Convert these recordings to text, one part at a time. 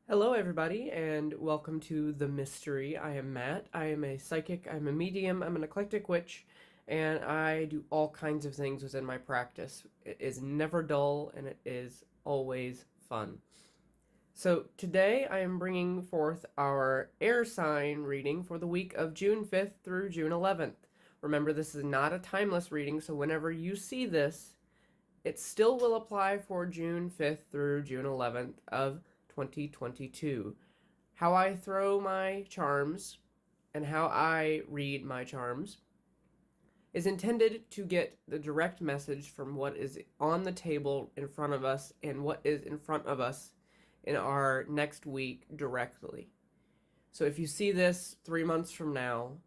Hello, everybody, and welcome to The Mystery. I am Matt. I am a psychic, I'm a medium, I'm an eclectic witch, and I do all kinds of things within my practice. It is never dull, and it is always fun. So, today I am bringing forth our air sign reading for the week of June 5th through June 11th. Remember, this is not a timeless reading, so whenever you see this, it still will apply for June 5th through June 11th of 2022. How I throw my charms and how I read my charms is intended to get the direct message from what is on the table in front of us and what is in front of us in our next week directly. So if you see this 3 months from now,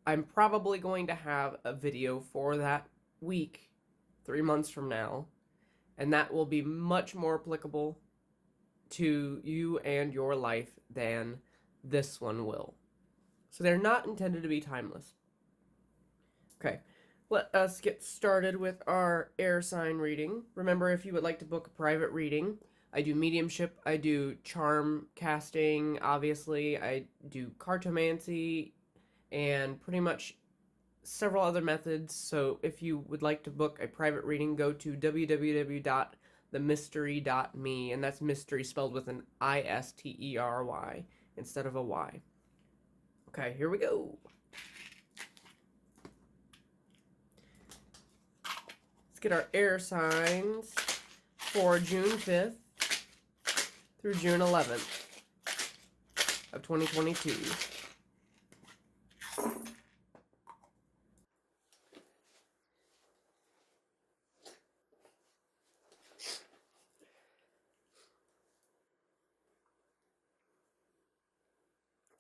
I'm probably going to have a video for that week 3 months from now, and that will be much more applicable to you and your life than this one will. So they're not intended to be timeless. Okay, let us get started with our air sign reading. Remember, if you would like to book a private reading, I do mediumship, I do charm casting, obviously, I do cartomancy, and pretty much several other methods. So if you would like to book a private reading, go to www.themystery.me, and that's mystery spelled with an ISTERY instead of a Y. Okay, here we go. Let's get our air signs for June 5th through June 11th of 2022.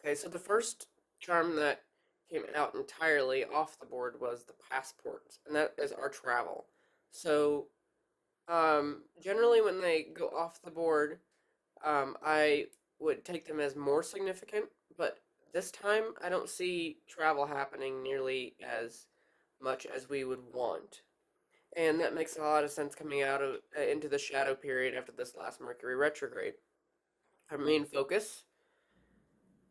Okay, so the first charm that came out entirely off the board was the passport, and that is our travel. So, generally when they go off the board, I would take them as more significant, but this time I don't see travel happening nearly as much as we would want. And that makes a lot of sense coming out of into the shadow period after this last Mercury retrograde. Our main focus,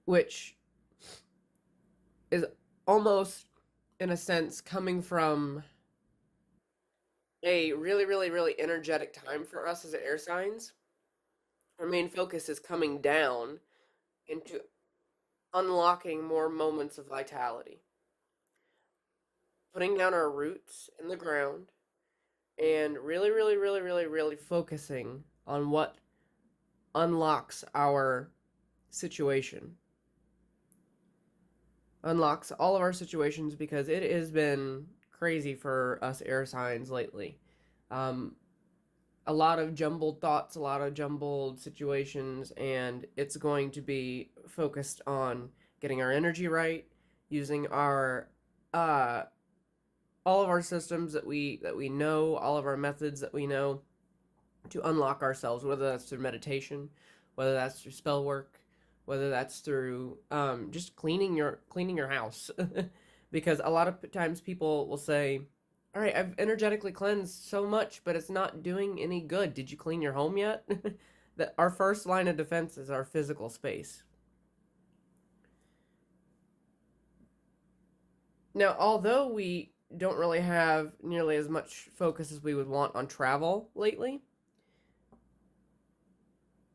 which is almost in a sense coming from a really, really, really energetic time for us as air signs. Our main focus is coming down into unlocking more moments of vitality, putting down our roots in the ground, and really, really, really, really, really focusing on what unlocks our situation. Unlocks all of our situations because it has been crazy for us air signs lately. Um, a lot of jumbled thoughts, a lot of jumbled situations, and it's going to be focused on getting our energy right, using our uh, all of our systems that we know, all of our methods that we know to unlock ourselves, whether that's through meditation, whether that's through spell work, whether that's through just cleaning your house, because a lot of times people will say, "All right, I've energetically cleansed so much, but it's not doing any good. Did you clean your home yet?" That our first line of defense is our physical space. Now, although we don't really have nearly as much focus as we would want on travel lately,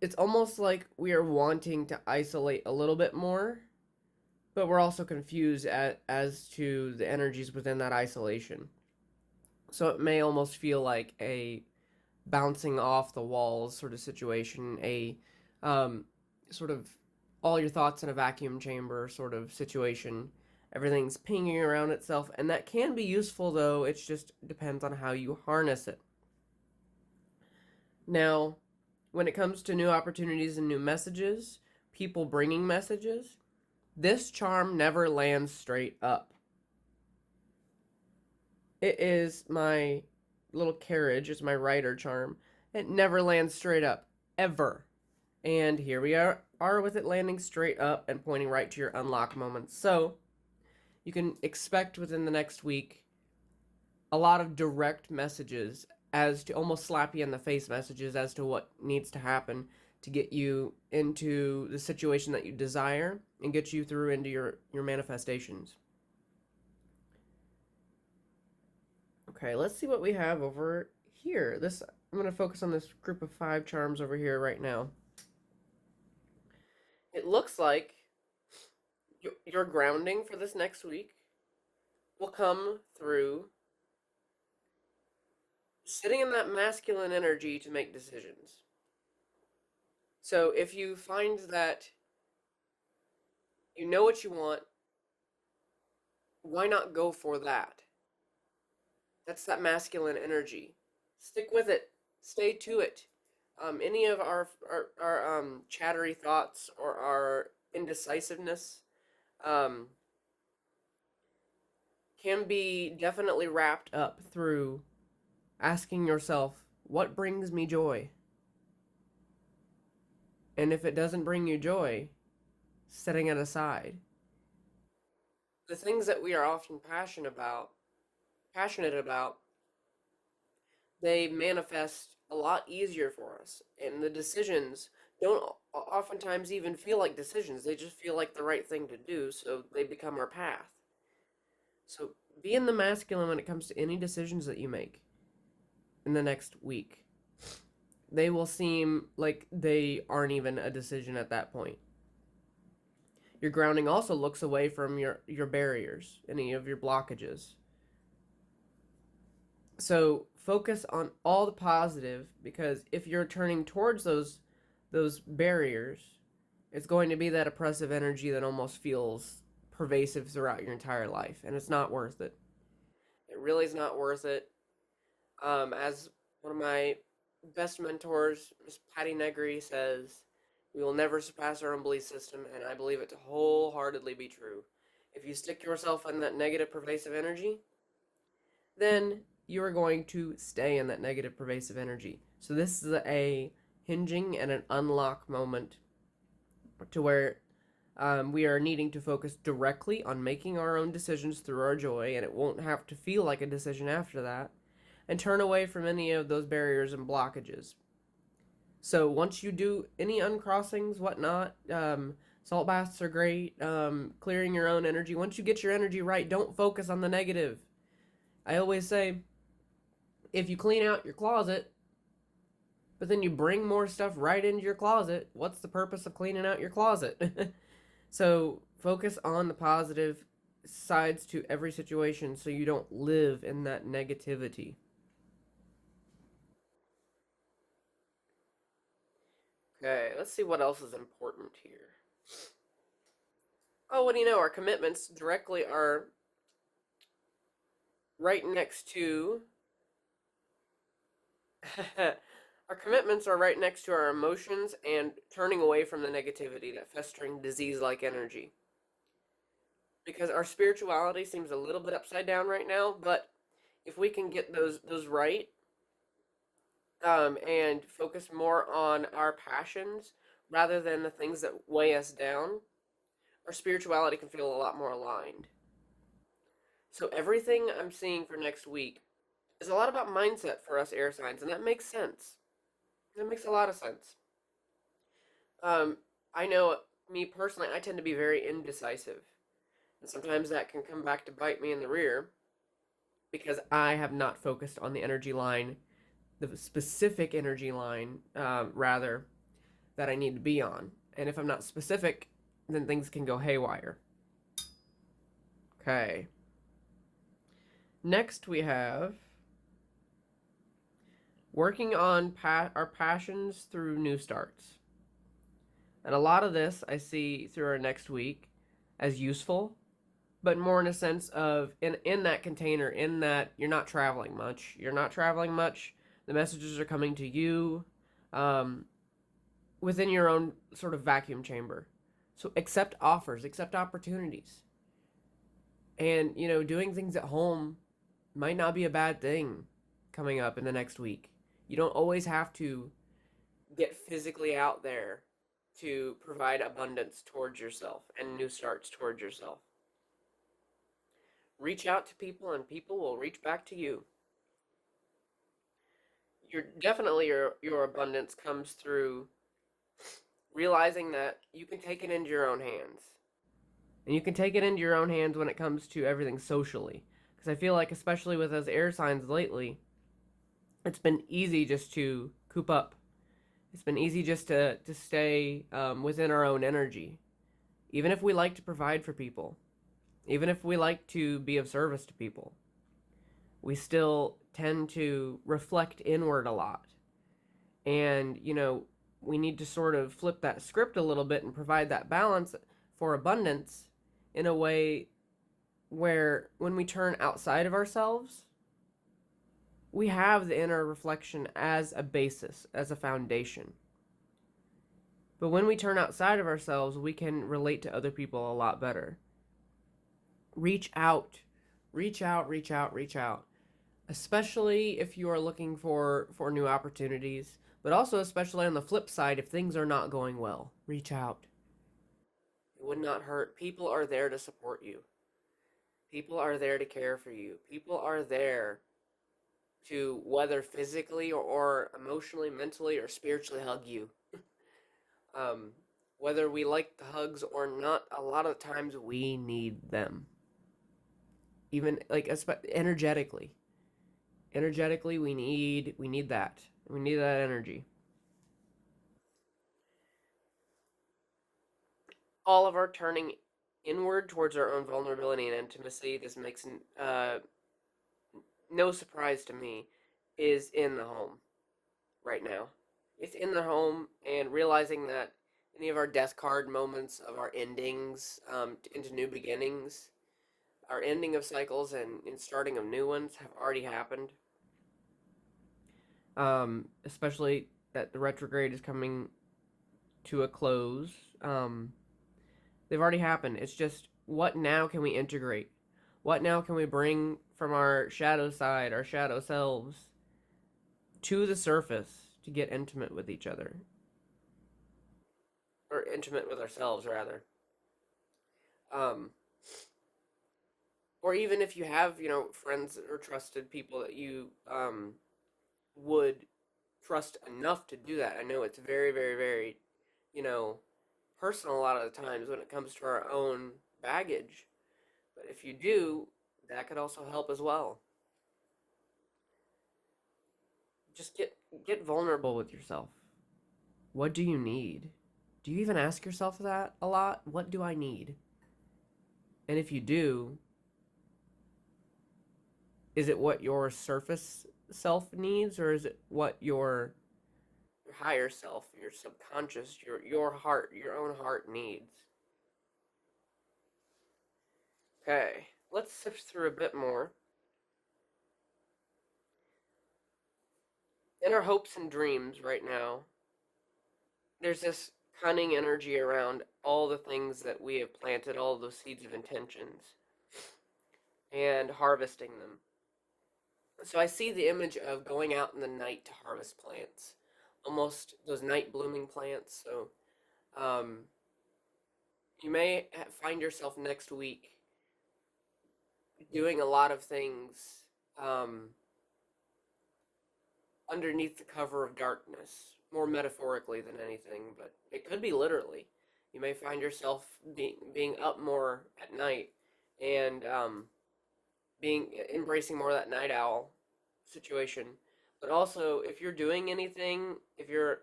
it's almost like we are wanting to isolate a little bit more, but we're also confused as to the energies within that isolation. So it may almost feel like a bouncing off the walls sort of situation, a um, sort of all your thoughts in a vacuum chamber sort of situation. Everything's pinging around itself, and that can be useful, though it just depends on how you harness it. Now, when it comes to new opportunities and new messages, people bringing messages, this charm never lands straight up. It is my little carriage, it's my rider charm. It never lands straight up, ever. And here we are with it landing straight up and pointing right to your unlock moments. So, you can expect within the next week a lot of direct messages as to almost slap you in the face messages as to what needs to happen to get you into the situation that you desire and get you through into your manifestations. Okay, let's see what we have over here. I'm going to focus on this group of 5 charms over here right now. It looks like your grounding for this next week will come through sitting in that masculine energy to make decisions. So if you find that you know what you want, why not go for that? That's that masculine energy. Stick with it. Stay to it. Any of our chattery thoughts or our indecisiveness um, can be definitely wrapped up through asking yourself, what brings me joy? And if it doesn't bring you joy, setting it aside. The things that we are often passionate about, they manifest a lot easier for us. And the decisions don't oftentimes even feel like decisions. They just feel like the right thing to do, so they become our path. So be in the masculine when it comes to any decisions that you make in the next week. They will seem like they aren't even a decision at that point. Your grounding also looks away from your barriers, any of your blockages. So focus on all the positive, because if you're turning towards those barriers, it's going to be that oppressive energy that almost feels pervasive throughout your entire life, and it's not worth it. It really is not worth it. As one of my best mentors, Miss Patty Negri, says, we will never surpass our own belief system, and I believe it to wholeheartedly be true. If you stick yourself in that negative, pervasive energy, then you are going to stay in that negative, pervasive energy. So this is a hinging and an unlock moment to where we are needing to focus directly on making our own decisions through our joy, and it won't have to feel like a decision after that, and turn away from any of those barriers and blockages. So once you do any uncrossings, whatnot, salt baths are great, clearing your own energy. Once you get your energy right, don't focus on the negative. I always say, if you clean out your closet, but then you bring more stuff right into your closet, what's the purpose of cleaning out your closet? So focus on the positive sides to every situation so you don't live in that negativity. Okay, let's see what else is important here. Oh, what do you know? Our commitments directly are right next to our commitments are right next to our emotions and turning away from the negativity, that festering disease-like energy. Because our spirituality seems a little bit upside down right now, but if we can get those right, and focus more on our passions rather than the things that weigh us down, our spirituality can feel a lot more aligned. So everything I'm seeing for next week is a lot about mindset for us air signs, and that makes sense. That makes a lot of sense. Um, I know me personally, I tend to be very indecisive, and sometimes that can come back to bite me in the rear because I have not focused on the energy line, the specific energy line, rather, that I need to be on. And if I'm not specific, then things can go haywire. Okay. Next, we have working on our passions through new starts. And a lot of this I see through our next week as useful, but more in a sense of in that container, in that you're not traveling much. You're not traveling much. The messages are coming to you within your own sort of vacuum chamber. So accept offers, accept opportunities. And, doing things at home might not be a bad thing coming up in the next week. You don't always have to get physically out there to provide abundance towards yourself and new starts towards yourself. Reach out to people and people will reach back to you. Your abundance comes through realizing that you can take it into your own hands. And you can take it into your own hands when it comes to everything socially. Because I feel like, especially with those air signs lately, it's been easy just to coop up. It's been easy just to stay within our own energy. Even if we like to provide for people, even if we like to be of service to people, we still tend to reflect inward a lot. And, we need to sort of flip that script a little bit and provide that balance for abundance in a way where when we turn outside of ourselves, we have the inner reflection as a basis, as a foundation. But when we turn outside of ourselves, we can relate to other people a lot better. Reach out. Reach out, reach out, reach out. Especially if you are looking for new opportunities, but also especially on the flip side, if things are not going well, reach out. It would not hurt. People are there to support you. People are there to care for you. People are there to, whether physically or emotionally, mentally, or spiritually, hug you. Um, Whether we like the hugs or not, a lot of times we need them. Even like energetically. Energetically, we need that. We need that energy. All of our turning inward towards our own vulnerability and intimacy, this makes no surprise to me, is in the home right now. It's in the home, and realizing that any of our death card moments of our endings into new beginnings, our ending of cycles and starting of new ones have already happened. Especially that the retrograde is coming to a close. They've already happened. It's just, what now can we integrate? What now can we bring from our shadow side, our shadow selves, to the surface to get intimate with each other? Or intimate with ourselves, rather. Um, or even if you have, friends or trusted people that you would trust enough to do that. I know it's very, very, very, you know, personal a lot of the times when it comes to our own baggage. But if you do, that could also help as well. Just get vulnerable with yourself. What do you need? Do you even ask yourself that a lot? What do I need? And if you do, is it what your surface self needs, or is it what your higher self, your subconscious, your heart, your own heart needs? Okay, let's sift through a bit more. In our hopes and dreams right now, there's this cunning energy around all the things that we have planted, all those seeds of intentions, and harvesting them. So I see the image of going out in the night to harvest plants, almost those night blooming plants. So um, you may find yourself next week doing a lot of things um, underneath the cover of darkness, more metaphorically than anything, but it could be literally. You may find yourself being up more at night and being embracing more of that night owl situation. But also, if you're doing anything, if you're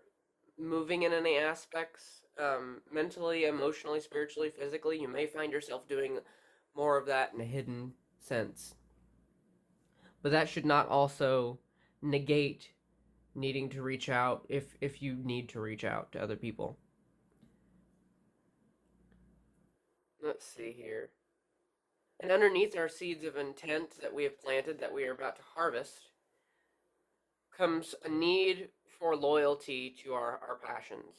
moving in any aspects, mentally, emotionally, spiritually, physically, you may find yourself doing more of that in a hidden sense. But that should not also negate needing to reach out if you need to reach out to other people. Let's see here. And underneath our seeds of intent that we have planted, that we are about to harvest, comes a need for loyalty to our passions.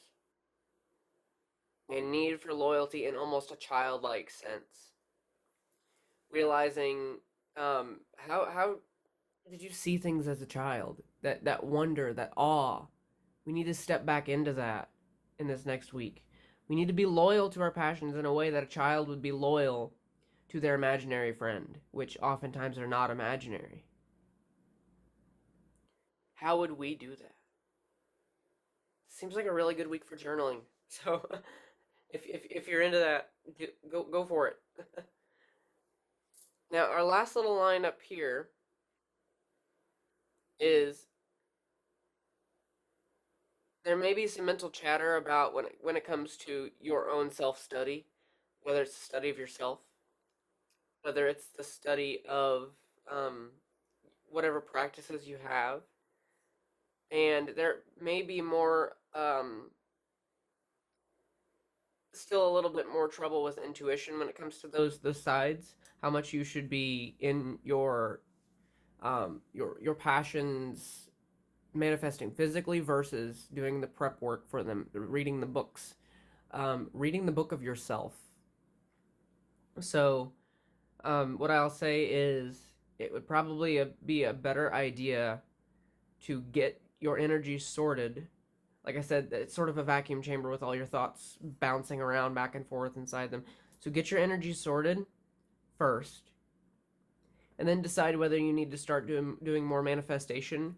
A need for loyalty in almost a childlike sense. Realizing how did you see things as a child? That wonder, that awe. We need to step back into that in this next week. We need to be loyal to our passions in a way that a child would be loyal to their imaginary friend, which oftentimes are not imaginary. How would we do that? Seems like a really good week for journaling. So if you're into that, go for it. Now our last little line up here is there may be some mental chatter about when it comes to your own self study, whether it's the study of yourself, whether it's the study of um, whatever practices you have, and there may be more still a little bit more trouble with intuition when it comes to those sides. How much you should be in your passions manifesting physically versus doing the prep work for them, reading the book of yourself. So what I'll say is it would probably be a better idea to get your energy sorted. Like I said, it's sort of a vacuum chamber with all your thoughts bouncing around back and forth inside them. So get your energy sorted first, and then decide whether you need to start doing more manifestation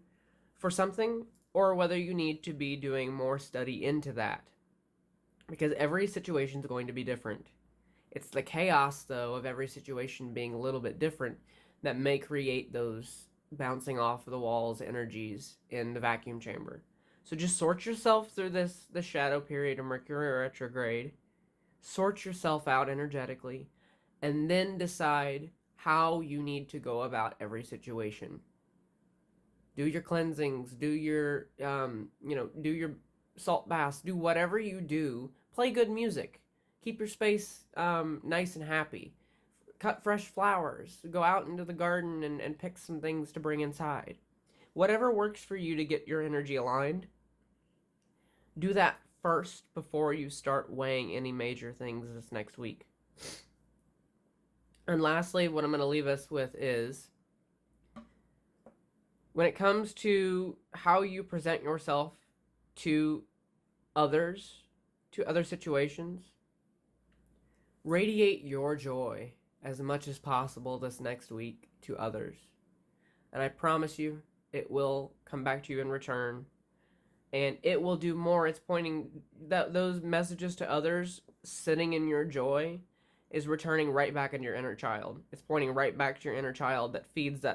for something, or whether you need to be doing more study into that. Because every situation is going to be different. It's the chaos, though, of every situation being a little bit different that may create those bouncing off the walls energies in the vacuum chamber. So just sort yourself through the shadow period of Mercury retrograde. Sort yourself out energetically, and then decide how you need to go about every situation. Do your cleansings, do your do your salt baths, do whatever you do. Play good music. Keep your space nice and happy. Cut fresh flowers. Go out into the garden and pick some things to bring inside. Whatever works for you to get your energy aligned, do that first before you start weighing any major things this next week. And lastly, what I'm going to leave us with is when it comes to how you present yourself to others, to other situations, radiate your joy as much as possible this next week to others. And I promise you, it will come back to you in return. And it will do more. It's pointing those messages to others, sitting in your joy, is returning right back into your inner child. It's pointing right back to your inner child that feeds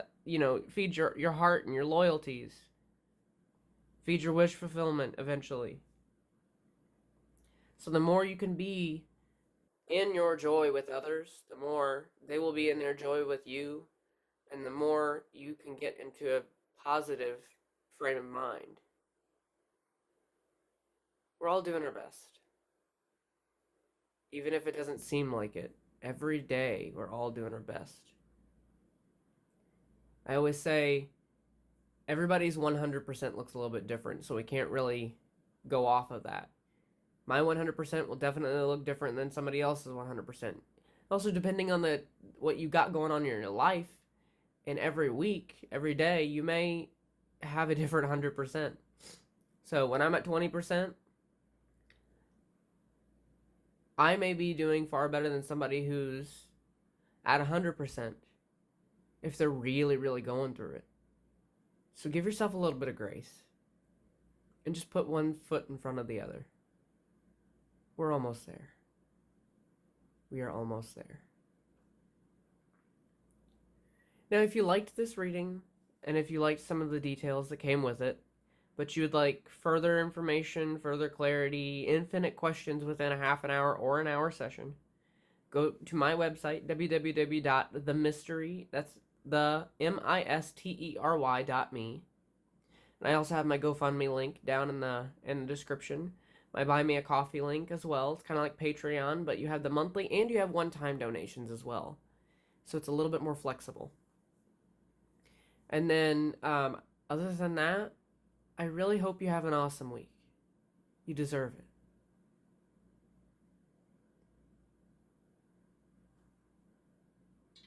feeds your heart and your loyalties. Feeds your wish fulfillment eventually. So the more you can be in your joy with others, the more they will be in their joy with you, and the more you can get into a positive frame of mind. We're all doing our best. Even if it doesn't seem like it, every day we're all doing our best. I always say everybody's 100% looks a little bit different, so we can't really go off of that. My 100% will definitely look different than somebody else's 100%. Also, depending on what you got going on in your life, and every week, every day, you may have a different 100%. So when I'm at 20%, I may be doing far better than somebody who's at 100% if they're really, really going through it. So give yourself a little bit of grace and just put one foot in front of the other. We're almost there. We are almost there. Now, if you liked this reading, and if you liked some of the details that came with it, but you would like further information, further clarity, infinite questions within a half an hour or an hour session, go to my website, www.themystery, that's the mystery.me. And I also have my GoFundMe link down in the description. My Buy Me a Coffee link as well. It's kind of like Patreon, but you have the monthly and you have one-time donations as well. So it's a little bit more flexible. And then, other than that, I really hope you have an awesome week. You deserve it.